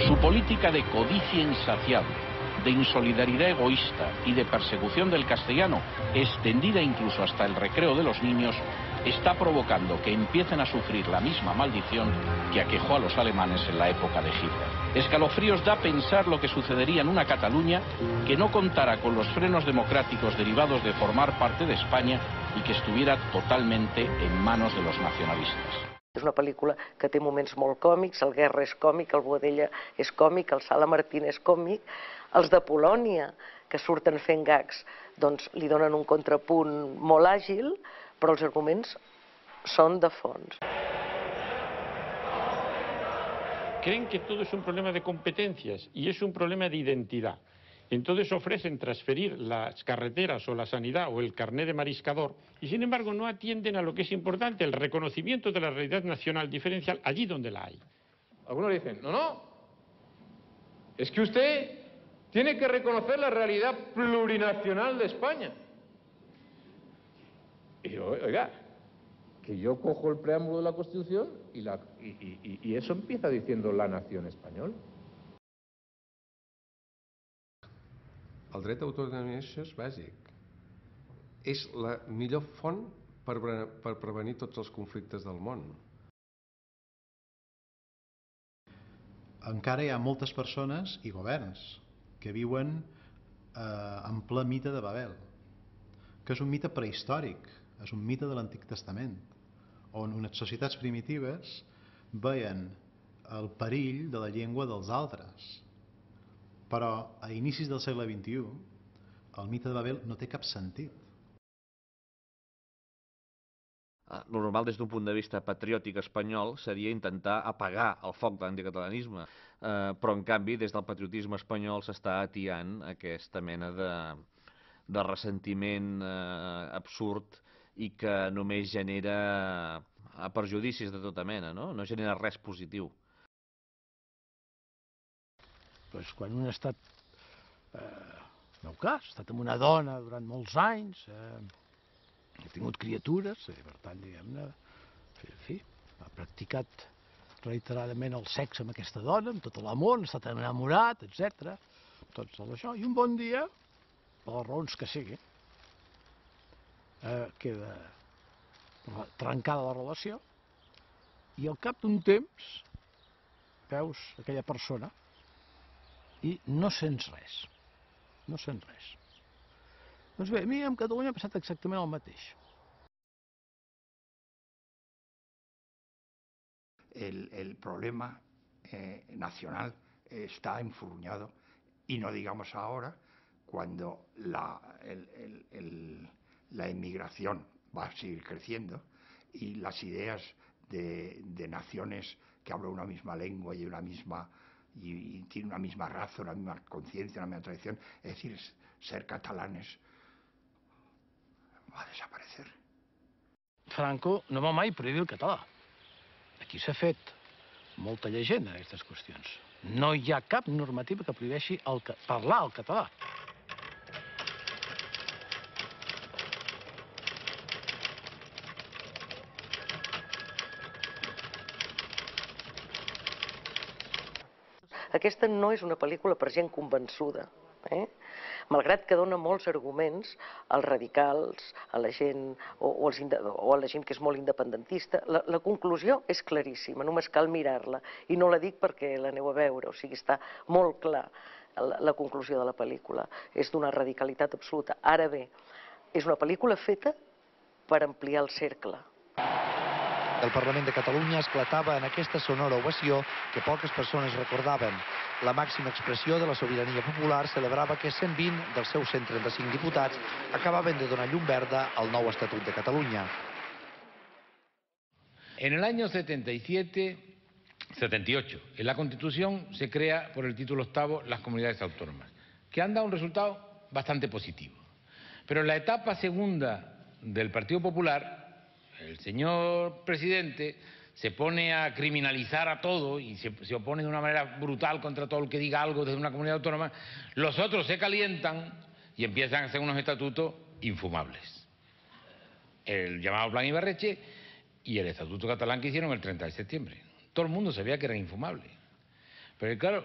Su política de codicia insaciable, de insolidaridad egoísta y de persecución del castellano, extendida incluso hasta el recreo de los niños, está provocando que empiecen a sufrir la misma maldición que aquejó a los alemanes en la época de Hitler. Escalofríos da pensar lo que sucedería en una Cataluña que no contara con los frenos democráticos derivados de formar parte de España y que estuviera totalmente en manos de los nacionalistas. És una pel·lícula que té moments molt còmics, el Guerra és còmic, el Boadella és còmic, el Sala Martín és còmic, els de Polònia, que surten fent gags, doncs li donen un contrapunt molt àgil, però els arguments són de fons. Creen que todo es un problema de competencias y es un problema de identidad. Entonces ofrecen transferir las carreteras o la sanidad o el carné de mariscador y sin embargo no atienden a lo que es importante, el reconocimiento de la realidad nacional diferencial allí donde la hay. Algunos dicen, no, es que usted tiene que reconocer la realidad plurinacional de España. Y yo, oiga, que yo cojo el preámbulo de la Constitución y eso empieza diciendo la nación española. El dret d'autodeterminació és bàsic. És la millor font per prevenir tots els conflictes del món. Encara hi ha moltes persones i governs que viuen en ple mite de Babel, que és un mite prehistòric, és un mite de l'Antic Testament, on unes societats primitives veien el perill de la llengua dels altres. Però a inicis del segle XXI el mite de Babel no té cap sentit. Lo normal des d'un punt de vista patriòtic espanyol seria intentar apagar el foc de l'anticatalanisme, però en canvi des del patriotisme espanyol s'està atiant aquesta mena de ressentiment absurd i que només genera perjudicis de tota mena, no genera res positiu. Quan un ha estat, en el meu cas, ha estat amb una dona durant molts anys, ha tingut criatures, per tant, diguem-ne, en fi, ha practicat reiteradament el sexe amb aquesta dona, amb tot l'amor, ha estat enamorat, etc. Tot això, i un bon dia, per les raons que sigui, queda trencada la relació i al cap d'un temps veus aquella persona i no sents res, no sents res. Doncs bé, a mi amb Catalunya ha passat exactament el mateix. El problema nacional está enfurruñado y no digamos ahora cuando la inmigración va a seguir creciendo y las ideas de naciones que hablan una misma lengua y y tienen una misma raza, una misma conciencia, una misma tradición, es decir, ser catalanes va a desaparecer. Franco no va mai prohibir el català. Aquí s'ha fet molta llegenda en aquestes qüestions. No hi ha cap normativa que prohibeixi parlar el català. Aquesta no és una pel·lícula per gent convençuda, malgrat que dona molts arguments als radicals, a la gent o a la gent que és molt independentista. La conclusió és claríssima, només cal mirar-la, i no la dic perquè l'aneu a veure, o sigui, està molt clar la conclusió de la pel·lícula, és d'una radicalitat absoluta. Ara bé, és una pel·lícula feta per ampliar el cercle. El Parlament de Catalunya esclatava en aquesta sonora ovació que poques persones recordaven. La màxima expressió de la sobirania popular celebrava que 120 dels seus 135 diputats acabaven de donar llum verda al nou Estatut de Catalunya. En el año 78, en la Constitución se crea por el título octavo las comunidades autónomas, que han dado un resultado bastante positivo. Pero en la etapa segunda del Partido Popular, el señor presidente se pone a criminalizar a todo y se opone de una manera brutal contra todo el que diga algo desde una comunidad autónoma. Los otros se calientan y empiezan a hacer unos estatutos infumables. El llamado Plan Ibarretxe y el Estatuto Catalán que hicieron el 30 de septiembre. Todo el mundo sabía que era infumable. Pero claro,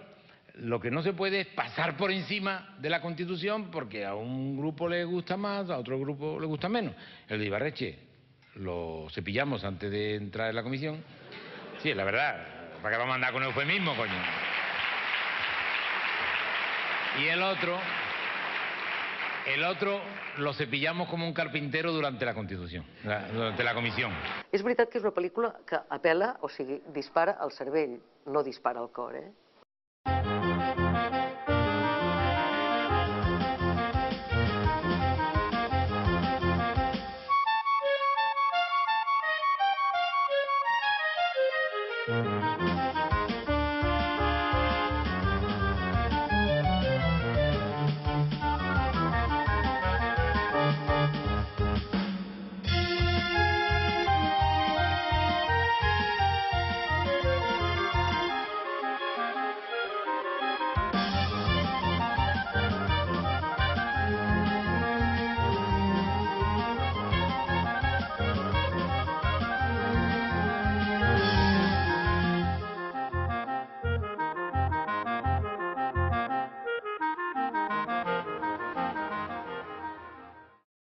lo que no se puede es pasar por encima de la Constitución porque a un grupo le gusta más, a otro grupo le gusta menos. El de Ibarretxe lo cepillamos antes de entrar en la comisión. Sí, es la verdad. ¿Para qué vamos a andar con eufemismo, coño? Y el otro lo cepillamos como un carpintero durante la Constitución, durante la comisión. És veritat que és una pel·lícula que apel·la, o sigui, dispara al cervell, no dispara al cor, eh?